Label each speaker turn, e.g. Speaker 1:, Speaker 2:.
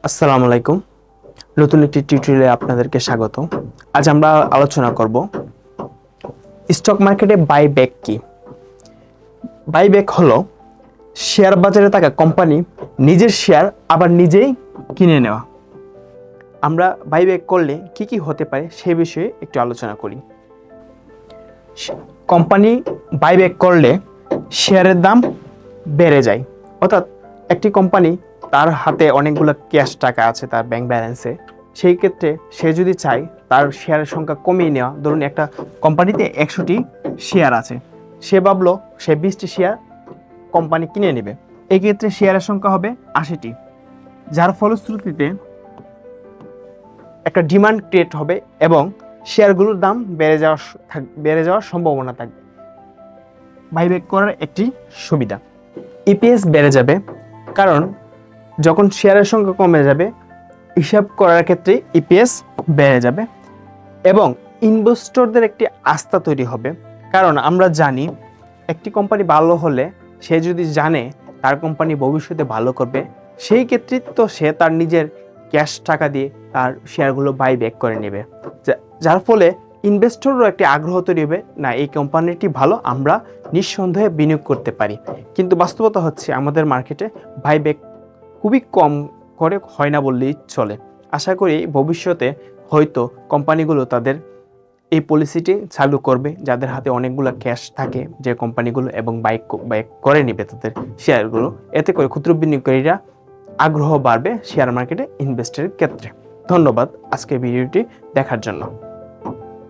Speaker 1: আসসালামু আলাইকুম। নতুন একটি টিউটোরিয়ালে আপনাদেরকে স্বাগত। আজ আমরা আলোচনা করব স্টক মার্কেটে বাইব্যাক কি। বাইব্যাক হলো শেয়ার বাজারে থাকা কোম্পানি নিজের শেয়ার আবার নিজেই কিনে নেওয়া। আমরা বাইব্যাক করলে কি কি হতে পারে সেই বিষয়ে একটু আলোচনা করি। কোম্পানি বাইব্যাক করলে শেয়ারের দাম বেড়ে যায়, অর্থাৎ একটি কোম্পানি তার হাতে অনেকগুলো ক্যাশ টাকা আছে তার ব্যাংক ব্যালেন্সে, সেই ক্ষেত্রে সে যদি চায় তার শেয়ারের সংখ্যা কমিয়ে নেওয়া, ধরুন একটা কোম্পানিতে 100টি শেয়ার আছে, সে ভাবলো সে 20টি শেয়ার কোম্পানি কিনে নেবে, এই ক্ষেত্রে শেয়ারের সংখ্যা হবে 80টি, যার ফলশ্রুতিতে একটা ডিমান্ড ক্রিয়েট হবে এবং শেয়ারগুলোর দাম বেড়ে যাওয়ার সম্ভাবনা থাকবে। বাইব্যাক করার একটি সুবিধা, ইপিএস বেড়ে যাবে, কারণ যখন শেয়ারের সংখ্যা কমে যাবে হিসাব করার ক্ষেত্রে ইপিএস বেড়ে যাবে এবং ইনভেস্টরদের একটি আস্থা তৈরি হবে। কারণ আমরা জানি একটি কোম্পানি ভালো হলে সে যদি জানে তার কোম্পানি ভবিষ্যতে ভালো করবে, সেই ক্ষেত্রে তো সে তার নিজের ক্যাশ টাকা দিয়ে তার শেয়ারগুলো বাইব্যাক করে নেবে, যার ফলে ইনভেস্টরও একটি আগ্রহ তৈরি হবে, না এই কোম্পানিটি ভালো, আমরা নিঃসন্দেহে বিনিয়োগ করতে পারি। কিন্তু বাস্তবতা হচ্ছে আমাদের মার্কেটে বাইব্যাক খুবই কম করে হয় না বললেই চলে। আশা করি ভবিষ্যতে হয়তো কোম্পানিগুলো তাদের এই পলিসিটি চালু করবে, যাদের হাতে অনেকগুলো ক্যাশ থাকে যে কোম্পানিগুলো, এবং বাইক করে নেবে তাদের শেয়ারগুলো। এতে করে ক্ষুদ্র বিনিয়োগকারীরা আগ্রহ বাড়বে শেয়ার মার্কেটে ইনভেস্টের ক্ষেত্রে। ধন্যবাদ আজকের ভিডিওটি দেখার জন্য।